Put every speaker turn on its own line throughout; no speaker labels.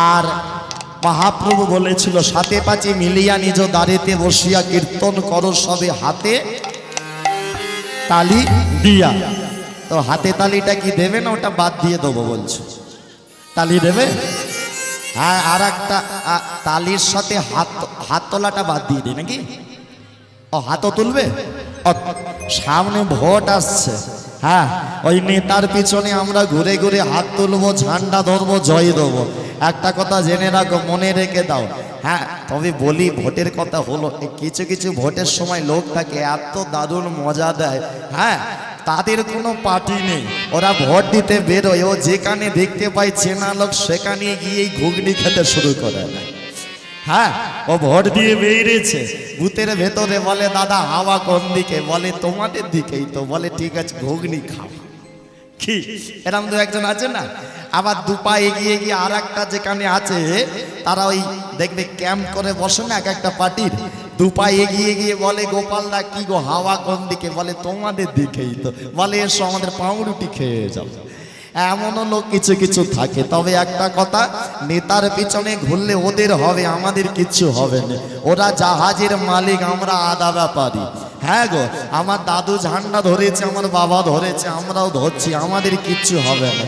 আর মহাপ্রভু বলেছিল সাথে পাঁচে মিলিয়া নিজ দাঁড়িতে বসিয়া কীর্তন করো সবে হাতে তালি দিয়া। তো হাতে তালিটা কি দেবে না ওটা বাদ দিয়ে দেবো বলছো? তালি দেবে? হ্যাঁ, আর একটা তালির সাথে হাত তোলাটা বাদ দিয়ে দিই নাকি? ও হাতও তুলবে? সামনে ভোট আসছে, হ্যাঁ, ওই নেতার পিছনে আমরা ঘুরে ঘুরে হাত তুলবো, ঝান্ডা ধরবো, জয় দেবো। একটা কথা জেনে রাখো, মনে রেখে দাও। হ্যাঁ, তবে বলি ভোটের কথা হলো, কিছু কিছু ভোটের সময় লোক থাকে এত দারুণ মজা দেয়। হ্যাঁ, তাদের কোনো পার্টি নেই, ওরা ভোট দিতে বেরোয়, ও যেখানে দেখতে পায় চেনা লোক সেখানে গিয়েই ঘুগনি খেতে শুরু করে। হ্যাঁ, ও ভোট দিয়ে বেরিয়েছে, বুথের ভেতরে বলে দাদা হাওয়া কোন দিকে? বলে তোমাদের দিকেই। তো বলে ঠিক আছে ঘুগনি খাও। কি এরকম দু একজন আছে না? আবার দুপা এগিয়ে গিয়ে আর একটা যেখানে আছে তারা ওই দেখবে ক্যাম্প করে বসে না এক একটা পার্টির, দুপা এগিয়ে গিয়ে বলে গোপালদা কি গো হাওয়া কোন দিকে? বলে তোমাদের দিকেই। তো বলে এসো আমাদের পাউরুটি খেয়ে যাও। এমনও লোক কিছু কিছু থাকে। তবে একটা কথা, নেতার পিছনে ঘুরলে ওদের হবে, আমাদের কিচ্ছু হবে না। ওরা জাহাজের মালিক, আমরা আদা ব্যাপারী। হ্যাঁ গো, আমার দাদু ঝান্ডা ধরেছে, আমার বাবা ধরেছে, আমরাও ধরছি, আমাদের কিচ্ছু হবে না।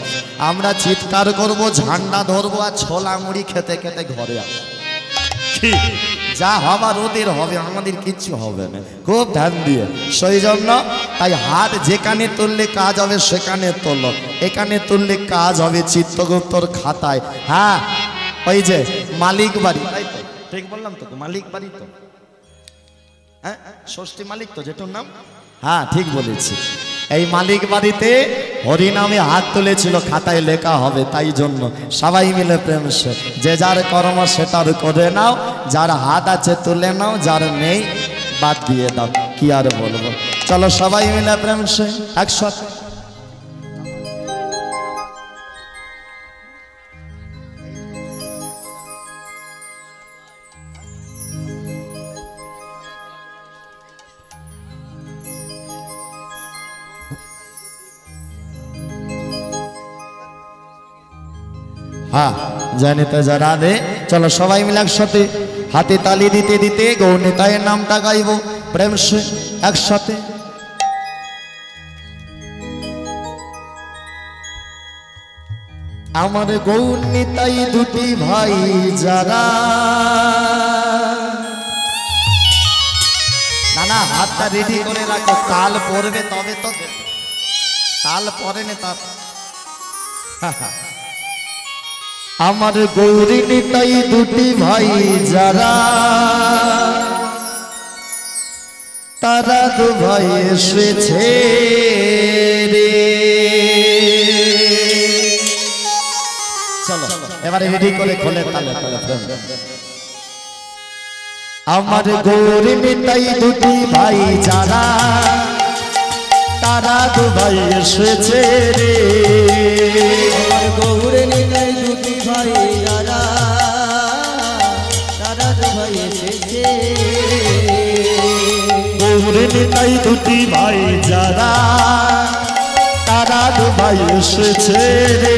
আমরা চিৎকার করব, ঝান্ডা ধরবো, আর ছোলা মুড়ি খেতে খেতে ঘরে আসবো। যা হবার ওদের হবে, আমাদের কিচ্ছু হবে না। খুব ধ্যান দিয়ে সেই জন্য তাই হাত যেখানে তুললে কাজ হবে সেখানে তোলো, এখানে তুললে কাজ হবে চিত্রগুপ্তর খাতায়। হ্যাঁ, ওই যে মালিক বাড়ি, তাই তো? ঠিক বললাম তো? মালিক বাড়ি তো, হ্যাঁ, ষষ্ঠী মালিক তো যেটার নাম। হ্যাঁ, ঠিক বলেছি। এই মালিক বাড়িতে হরিনামে হাত তুলেছিল, খাতায় লেখা হবে। তাই জন্য সবাই মিলে প্রেম সে যে যার কর্ম সেটার করে নাও, যার হাত আছে তুলে নাও, যার নেই বাদ দিয়ে দাও। কি আর বলবো, চলো সবাই মিলে প্রেম সে একসাথে। हाँ जाने तो जरा दे, चलो सबाई मिले एकसाथे हाथे ताली दीते दीते गौरनितायेर नामटा गाइब प्रेम से एकसाथे। आमार गौरनिताई दुटी भाई जारा ना ना हाथटा रेडी करे राखो, ताल पड़बे तबे तो ताल पड़ेनि ता आमार गौरनिताई दुटी भाई जारा तारा दो भाई एसेछे रे। चलो एबारे रेडी करे खोले ताले ताले। आमार गौरनिताई दुटी भाई जारा तारा दो भाई एसेछे रे। आमार गौरनिताई दुटी भाई जारा तारा दो भाई एसेछे। गौरनिताई दुटी भाई जारा तारा दो भाई एसेछे रे।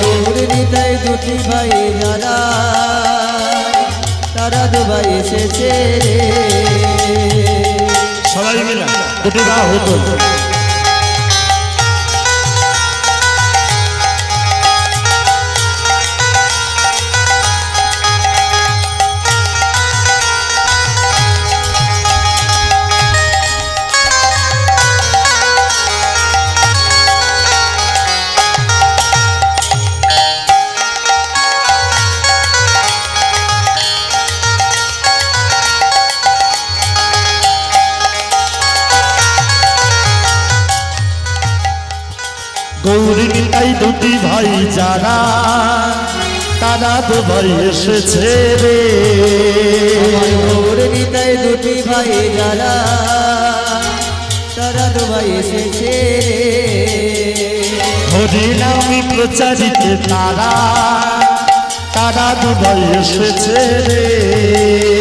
गौरनिताई दुटी भाई जारा तारा दो भाई एसेछे रे। सबाई मिले दुटी गा हतो। गौरनिताई दुटी भाई जारा तारा दो भाई एसेछे रे। गौरनिताई दुटी भाई जारा तारा दो भाई एसेछे रे। हरिनामे प्रचारिते तारा तारा दो भाई एसेछे रे।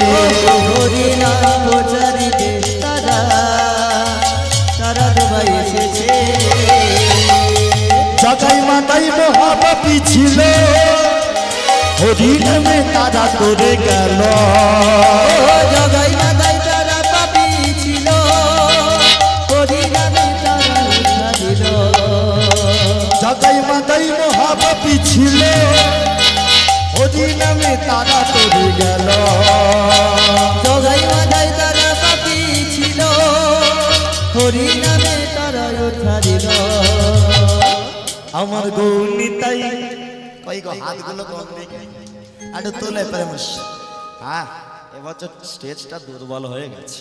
हरिनाम प्रचारिते तारा तारा दो भाई एसेछे। जगाई माताई महापापी छिलो হরি নামে তারা তোরে গেল
জগাই মাদাই তারা পাপি ছিল হরি নামে তারা উঠা দিল
জগাই মাদাই মহাপাপী ছিল হরি নামে তারা তোরে গেল
জগাই মাদাই তারা পাপি ছিল হরি নামে তারা উঠা দিল
আমার গৌনিতাই কই গো হাতগুলো কম দেখে আরে তোলে প্রেমস হ্যাঁ এবছর স্টেজটা দুর্বল হয়ে গেছে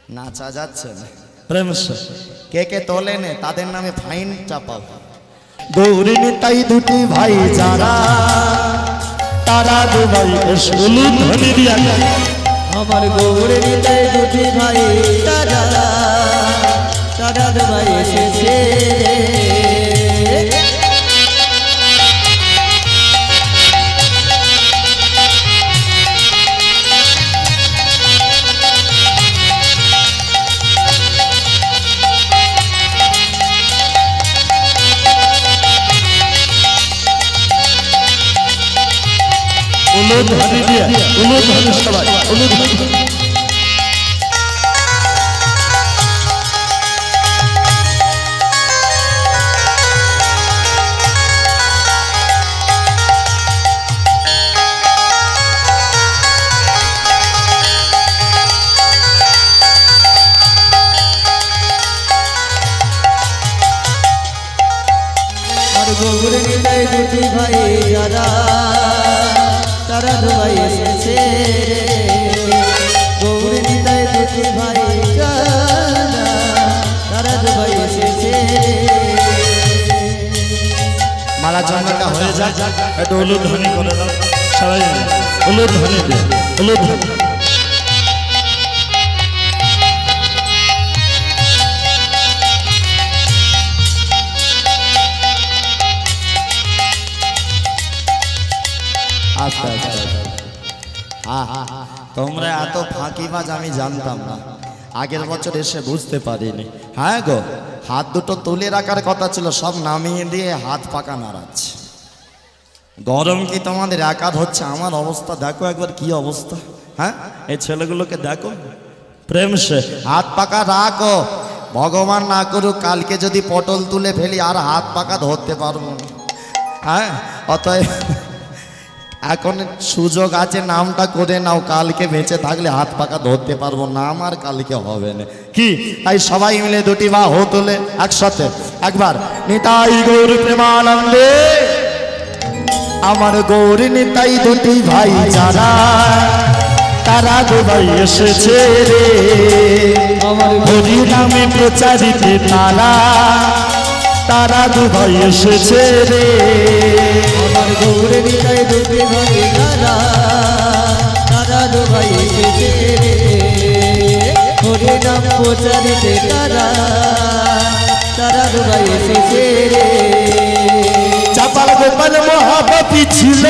নাচা যাচ্ছে না প্রেমস কে কে তোলে নে তাদের নামে ফাইন চাপাও গৌরী নিতাই দুটি ভাই যারা তারা দুবাই এসুলু ধনি দিয়া
আমার গৌরে নিতাই দুটি ভাই তারা তারা দুবাই এসেছে
উলুধ্বনি দিয়া উলুধ্বনি সবাই উলুধ্বনি
আর গৌরে নিতাই দুটি ভাই যারা তারা দুবাই এসেছে গৌরে নিতাই দুটি ভাই যারা তারা দুবাই এসেছে
মালা চন্দনটা হয়ে যাক একটু উলুধ্বনি করে দাও সবাই উলুধ্বনি দিয়ে উলুধ্বনি আস্তে আস্তে তোমরা এত ফাঁকিবাজ আমি জানতাম না আগের বছর এসে বুঝতে পারিনি হ্যাঁ গো হাত দুটো তুলে রাখার কথা ছিল সব নামিয়ে দিয়ে হাত পাকা নাড়াচ্ছে গরম কি তোমাদের একার হচ্ছে আমার অবস্থা দেখো একবার কি অবস্থা হ্যাঁ এই ছেলেগুলোকে দেখো প্রেম সে হাত পাকা রাখো ভগবান না করুক কালকে যদি পটল তুলে ফেলি আর হাত পাকা ধরতে পারবো না হ্যাঁ অতএব এখন সুযোগ আছে নামটা করে নাও কালকে বেঁচে থাকলে হাত পাকা ধরতে পারবো না আমার কালকে হবে না কি তাই সবাই মিলে দুটি বাহু তোলে একসাথে একবার নিতাই গৌর প্রেমানন্দে আমার গৌর নিতাই দুটি ভাই যারা তারা দুবাই এসেছে রে
আমার
হরি নামে প্রচারিতে তারা তারা দুবাই এসেছে রে
আমার গৌরে নিতাই দুটি ভাই যারা তারা দুবাই এসেছে হরি নাম প্রচারিতে তারা তারা দুবাই এসেছে
চাপাল গোপাল মহাপাপী ছিল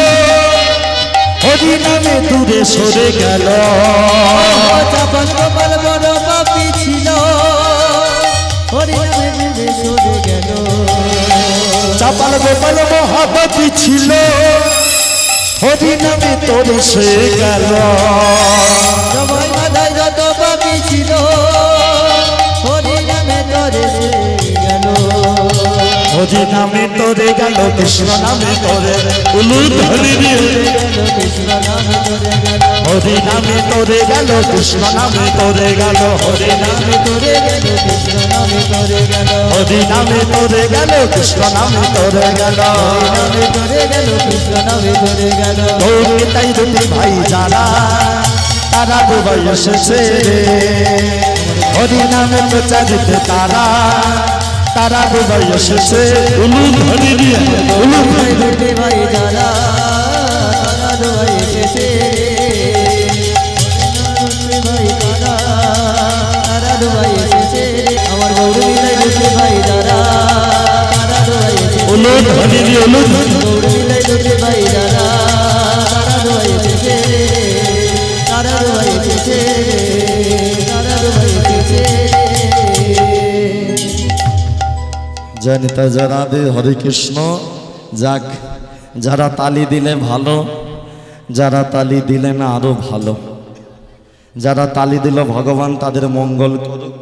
হরি নামে দূরে সরে গেল
চাপাল গোপাল বড় পাপী ছিল হরি নামে দূরে সরে গেল
চাপাল গোপাল মহাপাপী ছিল হরি নামে তোরে সে গেল
সবাই মাথায় যত পাপী ছিল হরি নামে তরে সে গেল
হরি নামে তোরে গেল কৃষ্ণ নামে তোরে উলুধ্বনি দিয়ে
কৃষ্ণ নামে তরে গেল
হরি নামে তোরে গেল কৃষ্ণ নামে তোরে গেল হরি নামে
তরে গেল কৃষ্ণ নামে তরে গেল
হরি নামে তোরে গেল কৃষ্ণ নামে তোরে গেল
নামে তরে গেল কৃষ্ণ নামে তরে গেল
গৌরী তাই দুটি ভাই যারা তারা দুবাই এসেছে হরি নামে প্রচারিত তারা তারা দুবাই এসেছে উলুধ্বনি দিয়ে
ভাই দুটি ভাই যারা তারা দুবাই এসেছে ভাই যারা তারা দুবাই এসেছে আমার গৌরী ভাই দুটি ভাই যারা তারা দুবাই এসেছে
উলুধ্বনি দিয়ে উলুধ্বনি
গৌরী ভাই দুটি ভাই যারা তারা দুবাই এসেছে তারা দুবাই এসেছে তারা দুবাই এসেছে
জয় নিতাই জয় রাধে হরে কৃষ্ণ যাক যারা তালি দিলে ভালো, যারা তালি দিলে না আরো ভালো। যারা তালি দিল ভগবান তাদের মঙ্গল করুক।